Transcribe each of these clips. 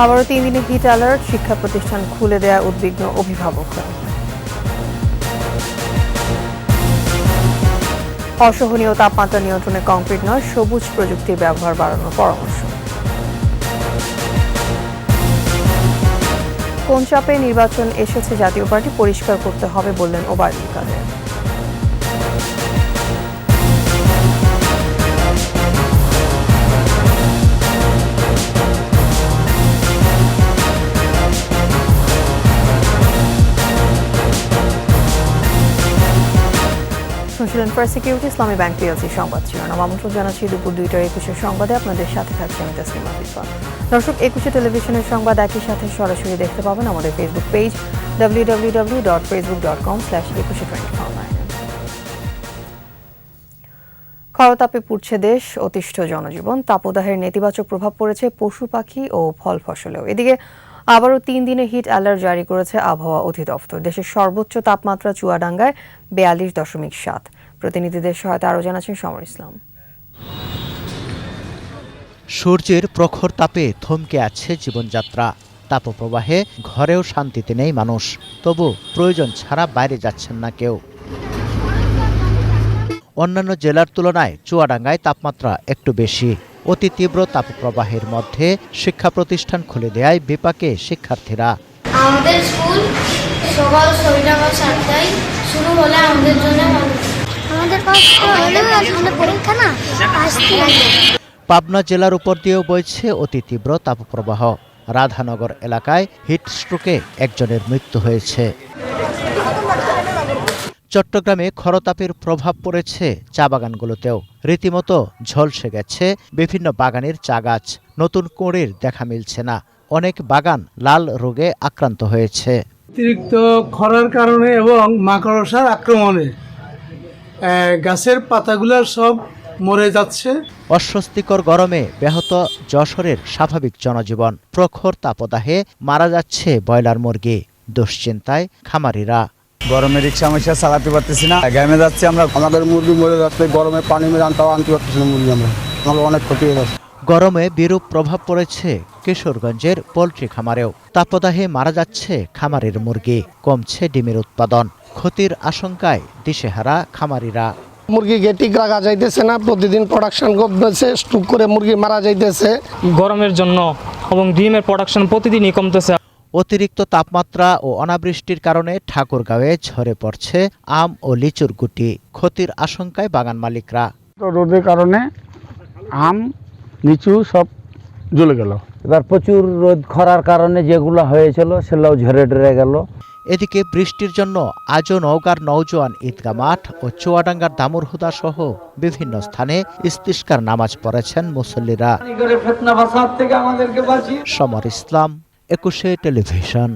আবারও 3 দিনে hit alert, শিক্ষা প্রতিষ্ঠান খুলে দেয়া উদ্বিগ্ন অভিভাবকরা। অসহনীয় তাপমাত্রা নিয়ন্ত্রণে কংক্রিট নয়, সবুজ প্রযুক্তির ব্যবহার বাড়ানোর পরামর্শ। কোন চাপে নির্বাচন এসেছে জাতীয় পার্টি পরিষ্কার করতে হবে বললেন ওবায়দুল কাদের। শুনছিলেন ফার্স্ট সিকিউরিটি ইসলামী ব্যাংক পিএলসি সংবাদ শিরোনাম। আমন্ত্রণ জানাচ্ছি দুপুর 2টার 21 সংবাদে আপনাদের সাথে থাকছে আমি তাসলিমা আফিফা। দর্শক, 21 টেলিভিশনের সংবাদ একই সাথে সরাসরি দেখতে পাবেন আমাদের ফেসবুক পেজ www.facebook.com/2124। খরতাপে পুড়ছে দেশ, অতিষ্ঠ জনজীবন। তাপদাহের নেতিবাচক প্রভাব পড়েছে পশু পাখি ও ফল ফসলেও। এদিকে আবারও 3 দিনে হিট অ্যালার্ট জারি করেছে আবহাওয়া অধিদপ্তর। দেশের সর্বোচ্চ তাপমাত্রা চুয়াডাঙ্গায় 42.7। প্রতিনিধিদের সহায়তা আরও জানাচ্ছেন সমর ইসলাম। সূর্যের প্রখর তাপে থমকে আছে জীবনযাত্রা। তাপপ্রবাহে ঘরেও শান্তিতে নেই মানুষ, তবু প্রয়োজন ছাড়া বাইরে যাচ্ছেন না কেউ। অন্যান্য জেলার তুলনায় চুয়াডাঙ্গায় তাপমাত্রা একটু বেশি। অতি তীব্র তাপপ্রবাহের মধ্যে শিক্ষা প্রতিষ্ঠান খুলে দেয় বিপাকে শিক্ষার্থীরা। আমাদের স্কুল সকাল 7টায় শুরু হলে আমাদের জন্য আমাদের পরীক্ষা না আসতে লাগে। পাবনা জেলার উপর দিয়েও বইছে অতি তীব্র তাপপ্রবাহ। রাধানগর এলাকায় হিট স্ট্রোকে একজনের মৃত্যু হয়েছে। চট্টগ্রামে খরতাপের প্রভাব পড়েছে চা বাগানগুলোতেও। রীতিমতো ঝলসে গেছে বিভিন্ন বাগানের চা গাছ। নতুন কোড়ের দেখা মিলছে না। অনেক বাগান লাল রোগে আক্রান্ত হয়েছে। অতিরিক্ত খরার কারণে এবং মাকড়সার আক্রমণে গাছের পাতাগুলো সব মরে যাচ্ছে। অস্বস্তিকর গরমে ব্যাহত যশোরের স্বাভাবিক জনজীবন। প্রখর তাপদাহে মারা যাচ্ছে ব্রয়লার মুরগি। দুশ্চিন্তায় খামারিরা। গরমে রিক্সা মিক্সা চালাতে পারতেছি না, গ্যামে যাচ্ছি আমরা। আমাদের মুরগি মরে যাচ্ছে, গরমে পানি মেরে আনতে পারতেছি না মুরগি। আমরা অনেক ক্ষতি হয়ে যাচ্ছে। গরমে বিরূপ প্রভাব পড়েছে কিশোরগঞ্জের পোল্ট্রি খামারেও। তাপদাহে মারা যাচ্ছে খামারের মুরগি, কমছে ডিমের উৎপাদন। ক্ষতির আশঙ্কায় দিশেহারা খামারিরা। মুরগি ঠিক রাখা যাইতেছে না, প্রতিদিন প্রোডাকশন কমতেছে, স্টুক করে মুরগি মারা যাইতেছে গরমের জন্য, এবং ডিমের প্রোডাকশন প্রতিদিনই কমতেছে। অতিরিক্ত তাপমাত্রা ও অনাবৃষ্টির কারণে ঠাকুরগাঁওয়ে ঝরে পড়ছে আম ও লিচুর গুটি। ক্ষতির আশঙ্কায় বাগান মালিকরা। রোদের কারণে আম লিচু সব জ্বলে গেল। এবার প্রচুর রোদ খরার কারণে যেগুলো হয়েছিল সেগুলোও ঝরে ডরে গেল। এদিকে বৃষ্টির জন্য আজও নওগাঁর নওজোয়ান ঈদগাহ মাঠ ও চুয়াডাঙ্গার দামুরহুদা সহ বিভিন্ন স্থানে ইস্তিসকার নামাজ পড়েছেন মুসল্লিরা। সমর ইসলাম, 21 টেলিভিশন।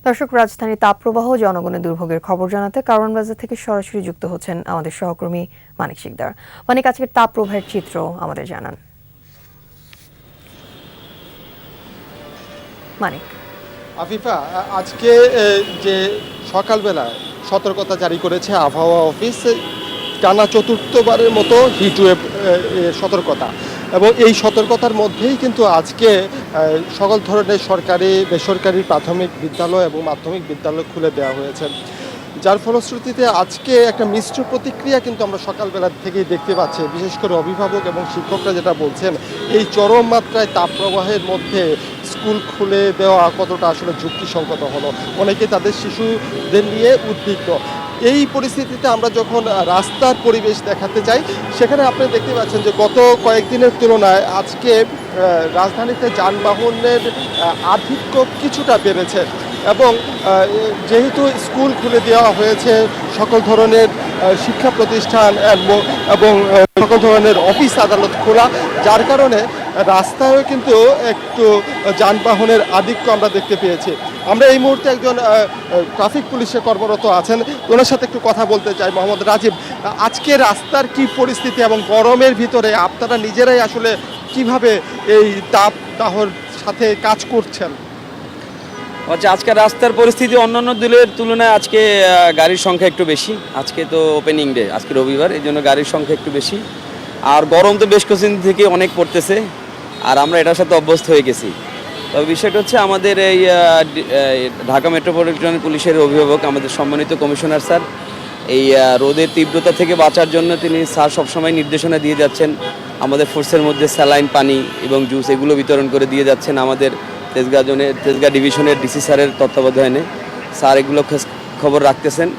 দর্শক, রাজধানীর তাপপ্রবাহ জনগণের দুর্ভোগের খবর জানাতে কারওয়ান বাজার থেকে সরাসরি যুক্ত হচ্ছেন আমাদের সহকর্মী মানিক শিকদার। মানিক, আজকের তাপপ্রবাহের চিত্র আমাদের জানান। মানিক। আফিফা, আজকে যে সকালবেলা সতর্কতা জারি করেছে আবহাওয়া অফিস, টানা চতুর্থবারের মতো হিটওয়েভ সতর্কতা, এবং এই সতর্কতার মধ্যেই কিন্তু আজকে সকল ধরনের সরকারি বেসরকারি প্রাথমিক বিদ্যালয় এবং মাধ্যমিক বিদ্যালয় খুলে দেওয়া হয়েছে, যার ফলশ্রুতিতে আজকে একটা মিশ্র প্রতিক্রিয়া কিন্তু আমরা সকালবেলা থেকেই দেখতে পাচ্ছি। বিশেষ করে অভিভাবক এবং শিক্ষকরা যেটা বলছেন, এই চরম মাত্রায় তাপপ্রবাহের মধ্যে স্কুল খুলে দেওয়া কতটা আসলে যুক্তিসঙ্গত হলো। অনেকে তাদের শিশুদের নিয়ে উদ্বিগ্ন। এই পরিস্থিতিতে আমরা যখন রাস্তার পরিবেশ দেখাতে যাই, সেখানে আপনি দেখতে পাচ্ছেন যে গত কয়েকদিনের তুলনায় আজকে রাজধানীতে যানবাহনের আধিক্য কিছুটা বেড়েছে, এবং যেহেতু স্কুল খুলে দেওয়া হয়েছে, সকল ধরনের শিক্ষা প্রতিষ্ঠান এবং সকল ধরনের অফিস আদালত খোলা, যার কারণে রাস্তায়ও কিন্তু একটু যানবাহনের আধিক্য আমরা দেখতে পেয়েছি। আমরা এই মুহূর্তে একজন ট্রাফিক পুলিশে কর্মরত আছেন, ওনার সাথে একটু কথা বলতে চাই। মোহাম্মদ রাজীব, আজকে রাস্তার কি পরিস্থিতি এবং গরমের ভিতরে আপনারা নিজেরাই আসলে কিভাবে এই তাপদাহর সাথে কাজ করছেন? আচ্ছা, আজকে রাস্তার পরিস্থিতি অন্যান্য দিনের তুলনায় আজকে গাড়ির সংখ্যা একটু বেশি। আজকে তো ওপেনিং ডে, আজকে রবিবার, এই জন্য গাড়ির সংখ্যা একটু বেশি। আর গরম তো বেশ কিছুদিন থেকে অনেক পড়তেছে, আর আমরা এটার সাথে অভ্যস্ত হয়ে গেছি। তবে বিষয়টা হচ্ছে আমাদের এই ঢাকা মেট্রোপলিটন পুলিশের অভিভাবক আমাদের সম্মানিত কমিশনার স্যার এই রোদের তীব্রতা থেকে বাঁচার জন্য তিনি স্যার সবসময় নির্দেশনা দিয়ে যাচ্ছেন। আমাদের ফোর্সের মধ্যে স্যালাইন পানি এবং জুস এগুলো বিতরণ করে দিয়ে যাচ্ছেন আমাদের তেজগাঁ ডিভিশনের ডিসি স্যারের তত্ত্বাবধানে। স্যার এগুলো খবর রাখতেছেন।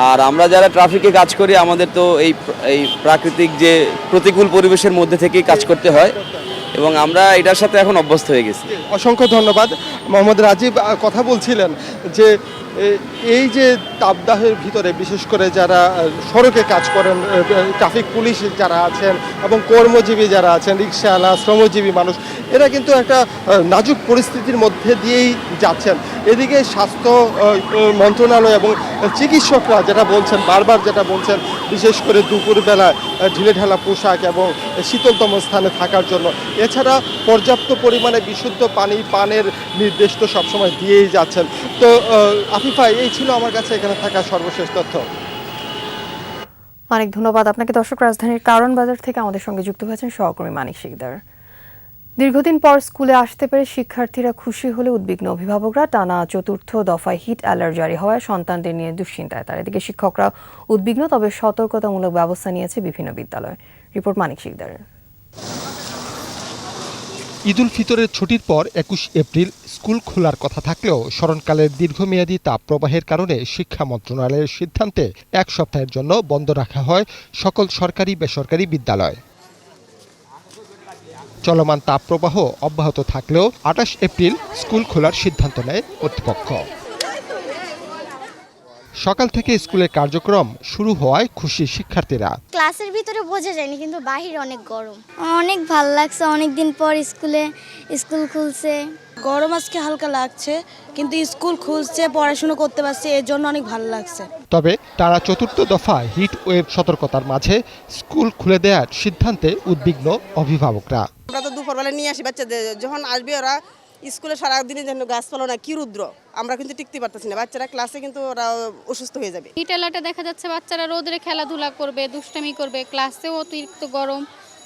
আর আমরা যারা ট্রাফিকে কাজ করি আমাদের তো এই প্রাকৃতিক যে প্রতিকূল পরিবেশের মধ্যে থেকেই কাজ করতে হয় এবং আমরা এটার সাথে এখন অভ্যস্ত হয়ে গেছি। অসংখ্য ধন্যবাদ। মোহাম্মদ রাজীব কথা বলছিলেন যে এই যে তাপদাহের ভিতরে বিশেষ করে যারা সড়কে কাজ করেন, ট্রাফিক পুলিশ যারা আছেন এবং কর্মজীবী যারা আছেন, রিক্সাওয়ালা, শ্রমজীবী মানুষ, এরা কিন্তু একটা নাজুক পরিস্থিতির মধ্যে দিয়েই যাচ্ছেন। এদিকে স্বাস্থ্য মন্ত্রণালয় এবং চিকিৎসকরা যেটা বলছেন, বারবার যেটা বলছেন, বিশেষ করে দুপুরবেলা ঢিলেঢালা পোশাক এবং শীতলতম স্থানে থাকার জন্য। এছাড়া পর্যাপ্ত পরিমাণে বিশুদ্ধ পানি পানের নির্দেশ তো সবসময় দিয়েই যাচ্ছেন। তো আফিফা, এই ছিল আমার কাছে এখানে থাকা সর্বশেষ তথ্য। অনেক ধন্যবাদ আপনাকে। দর্শক, রাজধানীর কারণ বাজার থেকে আমাদের সঙ্গে যুক্ত হয়েছেন সহকর্মী মানিক শিকদার। দীর্ঘদিন পর স্কুলে আসতে পেরে শিক্ষার্থীরা খুশি হলে উদ্বিগ্ন অভিভাবকরা। টানা চতুর্থ দফায় হিট অ্যালার্ট জারি হওয়ায় সন্তানদের নিয়ে দুশ্চিন্তায় তার। এদিকে শিক্ষকরা উদ্বিগ্ন, তবে সতর্কতামূলক ব্যবস্থা নিয়েছে বিভিন্ন বিদ্যালয়। রিপোর্ট মানিক শিকদারের। ঈদুল ফিতরের ছুটির পর ২১ এপ্রিল স্কুল খোলার কথা থাকলেও স্মরণকালের দীর্ঘমেয়াদী তাপ প্রবাহের কারণে শিক্ষা মন্ত্রণালয়ের সিদ্ধান্তে ১ সপ্তাহের জন্য বন্ধ রাখা হয় সকল সরকারি বেসরকারি বিদ্যালয়। চলমান তাপপ্রবাহ অব্যাহত থাকলেও ২৮ এপ্রিল স্কুল খোলার সিদ্ধান্ত নেয় কর্তৃপক্ষ। সকাল থেকে স্কুলের কার্যক্রম শুরু হওয়ায় খুশি শিক্ষার্থীরা। ক্লাসের ভিতরে বোঝা যায়নি, কিন্তু বাহির অনেক গরম। অনেক ভালো লাগছে, অনেকদিন পর স্কুল খুলছে। গরম আজকে হালকা লাগছে, কিন্তু স্কুল খুলছে, পড়াশোনা করতে পারছে, এর জন্য অনেক ভালো লাগছে। তবে টানা চতুর্থ দফা হিট ওয়েভ সতর্কতার মাঝে স্কুল খুলে দেওয়ার সিদ্ধান্তে উদ্বিগ্ন অভিভাবকরা। আমরা তো দুপুরবেলা নিয়ে আসি বাচ্চাদের, যখন আসবে ওরা স্কুলে সারাদিনের জন্য গাছপালা না কি রুদ্র, আমরা কিন্তু টিকতে পারতেছি না। বাচ্চারা ক্লাসে কিন্তু ওরা অসুস্থ হয়ে যাবে। হিট অ্যালার্টে দেখা যাচ্ছে বাচ্চারা রোদে খেলাধুলা করবে, দুষ্টামি করবে, ক্লাসেও অতিরিক্ত গরম,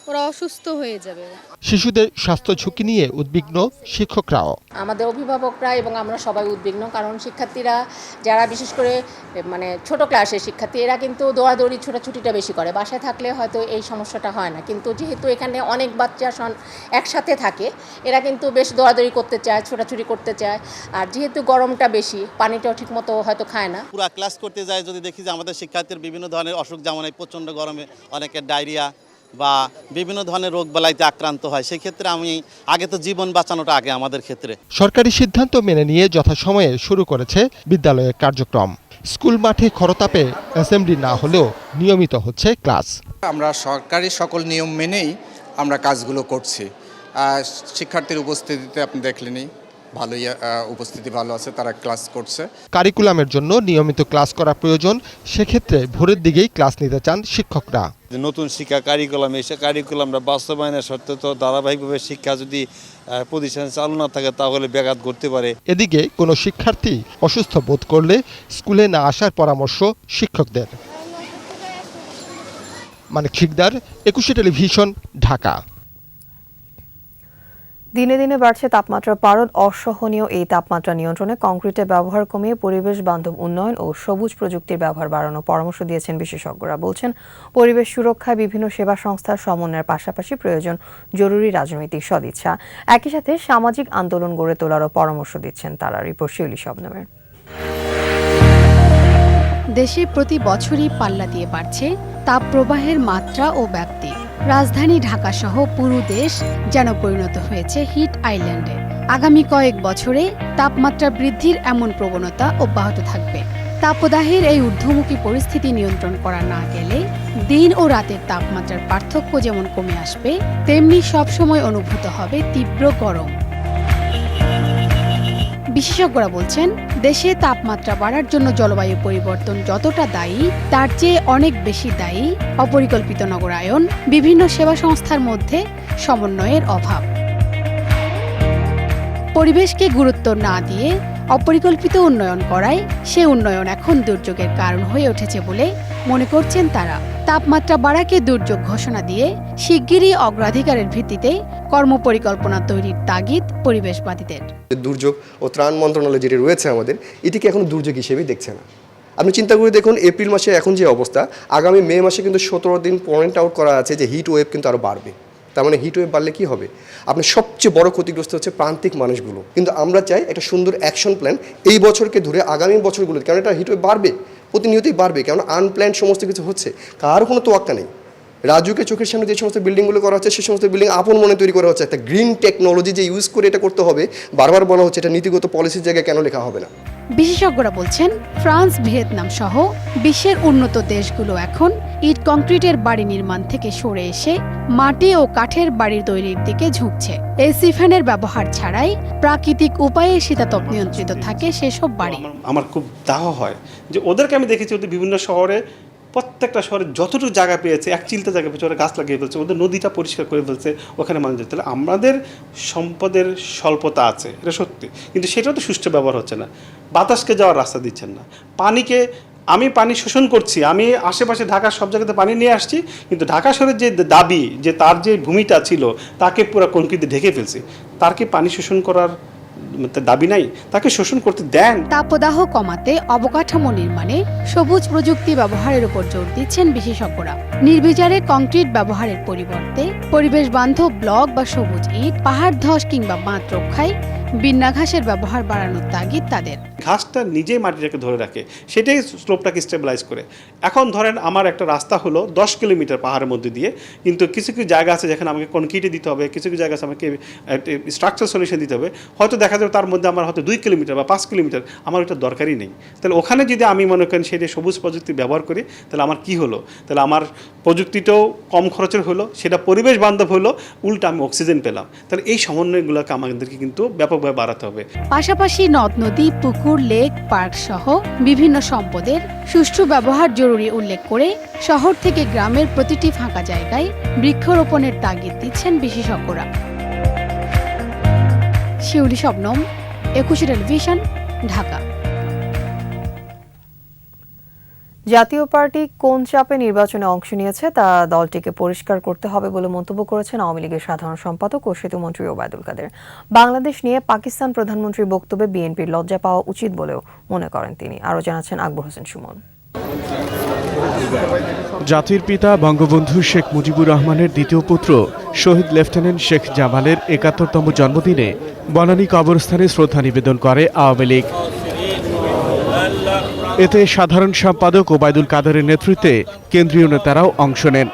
ওরা অসুস্থ হয়ে যাবে। শিশুদের স্বাস্থ্য ঝুঁকি নিয়ে উদ্বিগ্ন শিক্ষকরাও। আমাদের অভিভাবকরা এবং আমরা সবাই উদ্বিগ্ন, কারণ শিক্ষার্থীরা যারা বিশেষ করে ছোট ক্লাসের শিক্ষার্থী, এরা কিন্তু দৌড়াদৌড়ি ছোটাছুটিটা বেশি করে। বাসায় থাকলে হয়তো এই সমস্যাটা হয় না, কিন্তু যেহেতু এখানে অনেক বাচ্চা একসাথে থাকে, এরা কিন্তু বেশ দৌড়াদৌড়ি করতে চায়, ছোটাছুটি করতে চায়। আর যেহেতু গরমটা বেশি, পানিটাও ঠিকমতো হয়তো খায় না। পুরা ক্লাস করতে যায় যদি দেখি যে আমাদের শিক্ষার্থীর বিভিন্ন ধরনের অসুখ, যেমন এই প্রচণ্ড গরমে অনেকের ডায়রিয়া বা বিভিন্ন ধরনের রোগ বালাইতে আক্রান্ত হয়, সেই ক্ষেত্রে আমি আগে তো জীবন বাঁচানোটা আগে আমাদের ক্ষেত্রে। সরকারি সিদ্ধান্ত মেনে নিয়ে যথাসময়ে শুরু করেছে বিদ্যালয়ের কার্যক্রম। স্কুল মাঠে খরতাপে অ্যাসেম্বলি না হলেও নিয়মিত হচ্ছে ক্লাস। আমরা সরকারি সকল নিয়ম মেনেই আমরা কাজগুলো করছি। শিক্ষার্থীর উপস্থিতিতে আপনি দেখলেনই, ভালোই উপস্থিতি ভালো আছে, তারা ক্লাস করছে। কারিকুলামের জন্য নিয়মিত ক্লাস করা প্রয়োজন, সেক্ষেত্রে ভোরের দিকেই ক্লাস নিতে চান শিক্ষকরা। নতুন শিক্ষা কারিকুলাম, এই কারিকুলামরা বাস্তবায়নের শর্তে তো ধারাবাহিকভাবে শিক্ষা যদি প্রতিষ্ঠান চালু না থাকে তাহলে ব্যাঘাত ঘটতে পারে। এদিকে কোনো শিক্ষার্থী অসুস্থ বোধ করলে স্কুলে না আসার পরামর্শ শিক্ষকদের। মানিক শিকদার, ২১ টেলিভিশন, ঢাকা। দিনে দিনে বাড়ছে তাপমাত্রার পারদ। অসহনীয় এই তাপমাত্রা নিয়ন্ত্রণে কংক্রিটের ব্যবহার কমিয়ে পরিবেশ বান্ধব উন্নয়ন ও সবুজ প্রযুক্তির ব্যবহার বাড়ানোর পরামর্শ দিয়েছেন বিশেষজ্ঞরা। বলছেন, পরিবেশ সুরক্ষায় বিভিন্ন সেবা সংস্থার সমন্বয়ের পাশাপাশি প্রয়োজন জরুরি রাজনৈতিক সদিচ্ছা। একই সাথে সামাজিক আন্দোলন গড়ে তোলারও পরামর্শ দিচ্ছেন তারা। রিপোর্ট শিউলি শবনমের। দেশে প্রতি বছরই পাল্লা দিয়ে বাড়ছে তাপপ্রবাহের মাত্রা ও ব্যাপ্তি। রাজধানী ঢাকা সহ পুরো দেশ যেন পরিণত হয়েছে হিট আইল্যান্ডে। আগামী কয়েক বছরে তাপমাত্রা বৃদ্ধির এমন প্রবণতা অব্যাহত থাকবে। তাপদাহের এই ঊর্ধ্বমুখী পরিস্থিতি নিয়ন্ত্রণ করা না গেলে দিন ও রাতের তাপমাত্রার পার্থক্য যেমন কমে আসবে, তেমনি সবসময় অনুভূত হবে তীব্র গরম। বিশেষজ্ঞরা বলছেন, দেশে তাপমাত্রা বাড়ার জন্য জলবায়ু পরিবর্তন যতটা দায়ী, তার চেয়ে অনেক বেশি দায়ী অপরিকল্পিত নগরায়ন, বিভিন্ন সেবা সংস্থার মধ্যে সমন্বয়ের অভাব। পরিবেশকে গুরুত্ব না দিয়ে অপরিকল্পিত উন্নয়ন করায় সে উন্নয়ন এখন দুর্যোগের কারণ হয়ে উঠেছে বলে মনে করছেন তারা। তাপমাত্রা বাড়াকে দুর্যোগ ঘোষণা দিয়ে শিগগিরই অগ্রাধিকারের ভিত্তিতে কর্মপরিকল্পনা তৈরির তাগিদ পরিবেশবাদীদের। দুর্যোগ ও ত্রাণ মন্ত্রণালয় যেটি রয়েছে আমাদের, এটিকে এখন দুর্যোগ হিসেবেই দেখছে না। আপনি চিন্তা করে দেখুন, এপ্রিল মাসে এখন যে অবস্থা, আগামী মে মাসে কিন্তু 17 দিন পয়েন্ট আউট করা আছে যে হিট ওয়েভ কিন্তু আরও বাড়বে। তার মানে হিট ওয়েভ বাড়লে কী হবে? আপনার সবচেয়ে বড় ক্ষতিগ্রস্ত হচ্ছে প্রান্তিক মানুষগুলো। কিন্তু আমরা চাই একটা সুন্দর অ্যাকশন প্ল্যান এই বছরকে ধরে আগামী বছরগুলোতে, কারণ এটা হিট ওয়েভ বাড়বে, প্রতিনিয়তই বাড়বে, কারণ আনপ্ল্যান্ড সমস্ত কিছু হচ্ছে, কার কোনো তোয়াক্কা নেই। রাজুকে চোখের সামনে যে সমস্ত বিল্ডিংগুলো করা হচ্ছে, সেই সমস্ত বিল্ডিং আপন মনে তৈরি করা হচ্ছে। একটা গ্রিন টেকনোলজি যে ইউজ করে এটা করতে হবে, বারবার বলা হচ্ছে, এটা নীতিগত পলিসির জায়গায় কেন লেখা হবে না? বিশেষজ্ঞরা বলছেন, ফ্রান্স, ভিয়েতনাম সহ বিশ্বের উন্নত দেশগুলো এখন ইট কংক্রিটের বাড়ি নির্মাণ থেকে সরে এসে মাটি ও কাঠের বাড়ি তৈরির দিকে ঝুঁকছে। এসি ফ্যানের ব্যবহার ছাড়াই প্রাকৃতিক উপায়ে শীতাতপ নিয়ন্ত্রিত থাকে সেসব বাড়ি। আমার খুব দাহ হয় যে ওদেরকে আমি দেখেছি, ওদের বিভিন্ন শহরে, প্রত্যেকটা শহরে যতটুকু জায়গা পেয়েছে, এক চিলতে জায়গা পেয়েছে, ওরা গাছ লাগিয়ে ফেলছে, ওদের নদীটা পরিষ্কার করে ফেলছে, ওখানে মানুষ যেতে। তাহলে আমাদের সম্পদের স্বল্পতা আছে, এটা সত্যি, কিন্তু সেটাও তো সুষ্ঠু ব্যবহার হচ্ছে না। বাতাসকে যাওয়ার রাস্তা দিচ্ছেন না। পানিকে, আমি পানি শোষণ করছি, আমি আশেপাশে ঢাকার সব জায়গাতে পানি নিয়ে আসছি, কিন্তু ঢাকা শহরের যে দাবি, যে তার যে ভূমিটা ছিল, তাকে পুরো কংক্রিটে ঢেকে ফেলছি। তার কি পানি শোষণ করার দাবি নাই? তাকে শোষণ করতে দেন। তাপদাহ কমাতে অবকাঠামো নির্মাণে সবুজ প্রযুক্তি ব্যবহারের উপর জোর দিচ্ছেন বিশেষজ্ঞরা। নির্বিচারে কংক্রিট ব্যবহারের পরিবর্তে পরিবেশ বান্ধব ব্লক বা সবুজ ইট, পাহাড় ধস কিংবা বাঁধ রক্ষায় বিন্যা ঘাসের ব্যবহার বাড়ানোর তাগিদ তাদের। ঘাসটা নিজেই মাটিটাকে ধরে রাখে, সেটাই স্লোপটাকে স্টেবিলাইজ করে। এখন ধরেন আমার একটা রাস্তা হলো 10 কিলোমিটার পাহাড়ের মধ্যে দিয়ে, কিন্তু কিছু কিছু জায়গা আছে যেখানে আমাকে কনক্রিটে দিতে হবে, কিছু কিছু জায়গা আছে আমাকে স্ট্রাকচার সলিউশন দিতে হবে। হয়তো দেখা যাবে তার মধ্যে আমার হয়তো 2 কিলোমিটার বা 5 কিলোমিটার, আমার ওটা দরকারই নেই। তাহলে ওখানে যদি আমি মনে করেন সেটা সবুজ প্রযুক্তি ব্যবহার করি, তাহলে আমার কি হলো? তাহলে আমার প্রযুক্তিটাও কম খরচের হলো, সেটা পরিবেশ বান্ধব হলো, উল্টা আমি অক্সিজেন পেলাম। তাহলে এই সমন্বয়গুলোকে আমাদেরকে কিন্তু ব্যাপকভাবে বাড়াতে হবে। পাশাপাশি নদ নদী, পুকুর, লেক, পার্ক সহ বিভিন্ন সম্পদের সুষ্ঠু ব্যবহার জরুরি উল্লেখ করে শহর থেকে গ্রামের প্রতিটি ফাঁকা জায়গায় বৃক্ষরোপণের তাগিদ দিচ্ছেন বিশেষজ্ঞরা। শিউলি শবনম, একুশে টেলিভিশন, ঢাকা। জাতীয় পার্টি কোন চাপে নির্বাচনে অংশ নিয়েছে তা দলটিকে পরিষ্কার করতে হবে বলে মন্তব্য করেছেন আওয়ামী লীগের সাধারণ সম্পাদক ও সেতুমন্ত্রী ওবায়দুল কাদের। বাংলাদেশ নিয়ে পাকিস্তান প্রধানমন্ত্রীর বক্তব্যে বিএনপির লজ্জা পাওয়া উচিত বলেও মনে করেন তিনি। আরও জানাচ্ছেন আকবর হোসেন সুমন। জাতির পিতা বঙ্গবন্ধু শেখ মুজিবুর রহমানের দ্বিতীয় পুত্র শহীদ লেফটেন্যান্ট শেখ জামালের ৭১তম জন্মদিনে বনানী কবরস্থানে শ্রদ্ধা নিবেদন করে আওয়ামী লীগ। এতে সাধারণ সম্পাদক ওবায়দুল কাদেরের নেতৃত্বে কেন্দ্রীয় নেতারাও অংশ নেন।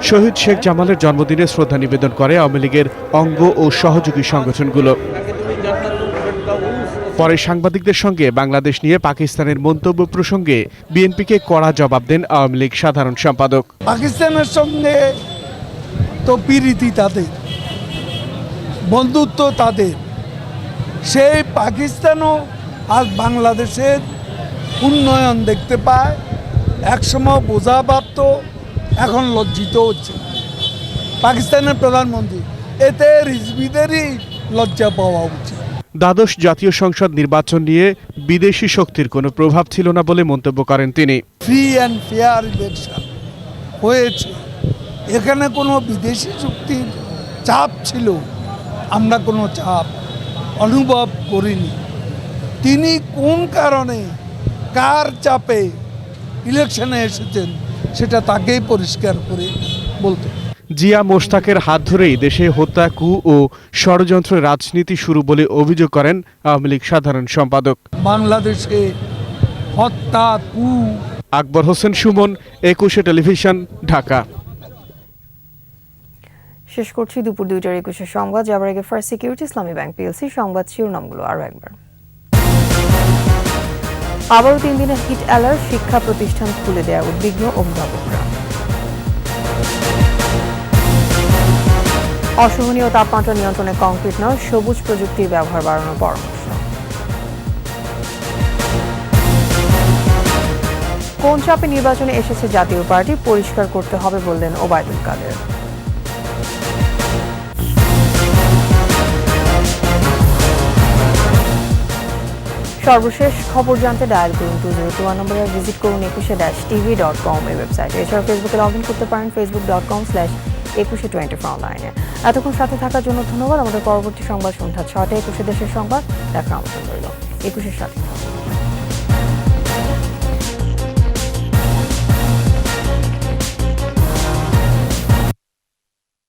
শহীদ শেখ জামালের জন্মদিনে শ্রদ্ধা নিবেদন করে আওয়ামী লীগের অঙ্গ ও সহযোগী সংগঠনগুলো। পরে সাংবাদিকদের সঙ্গে বাংলাদেশ নিয়ে পাকিস্তানের মন্তব্য প্রসঙ্গে বিএনপিকে কড়া জবাব দেন আওয়ামী লীগ সাধারণ সম্পাদক। পাকিস্তানের সঙ্গে তো প্রীতি তাদের, বন্ধুত্ব তাদের, সেই পাকিস্তানও আজ বাংলাদেশের উন্নয়ন দেখতে পায়, একসময় বোঝা ভাবত, এখন লজ্জিত হচ্ছে পাকিস্তানের প্রধানমন্ত্রী। এতে রিজভিদেরই লজ্জা পাওয়া উচিত। দ্বাদশ জাতীয় সংসদ নির্বাচন নিয়ে বিদেশি শক্তির কোনো প্রভাব ছিল না বলে মন্তব্য করেন তিনি। ফ্রি অ্যান্ড ফেয়ার ইলেকশন হয়েছে, এখানে কোনো বিদেশি শক্তির চাপ ছিল, আমরা কোনো চাপ অনুভব করিনি। তিনি কোন কারণে, কার চাপে ইলেকশনে এসেছেন সেটা তাকেই পরিষ্কার করে বলতে। জিয়া মোশতাকের হাত ধরেই দেশে হত্যা, কু ও ষড়যন্ত্র রাজনীতি শুরু বলে অভিযোগ করেন আওয়ামী লীগ সাধারণ সম্পাদক। বাংলাদেশে হত্যা, কু। আকবর হোসেন সুমন, একুশে টেলিভিশন, ঢাকা। শেষ করছি দুপুর 2টার 21 সংবাদ। যাবার আগে ফার্স্ট সিকিউরিটি ইসলামী ব্যাংক পিএলসি সংবাদ শিরোনামগুলো আরও একবার। আবারও 3 দিনের হিট অ্যালার্ট, শিক্ষা প্রতিষ্ঠান খুলে দেওয়া উদ্বিগ্ন অভিভাবকরা। অসহনীয় তাপমাত্রা নিয়ন্ত্রণে কংক্রিট নয়, সবুজ প্রযুক্তির ব্যবহার বাড়ানোর পরামর্শ। কোন চাপে নির্বাচনে এসেছে জাতীয় পার্টি, পরিষ্কার করতে হবে বললেন ওবায়দুল কাদের। সর্বশেষ খবর জানতে ডায়াল করুন 2021 নম্বরে, ভিজিট করুন 21-tv.com এই ওয়েবসাইটে। এছাড়া ফেসবুকে লগ ইন করতে পারেন facebook.com/2124 অনলাইনে। এতক্ষণ সাথে থাকার জন্য ধন্যবাদ। আমাদের পরবর্তী সংবাদ সন্ধ্যা 6টায় 21 দেশের সংবাদ দেখা আমন্ত্রণ রইল। 21-এর সাথে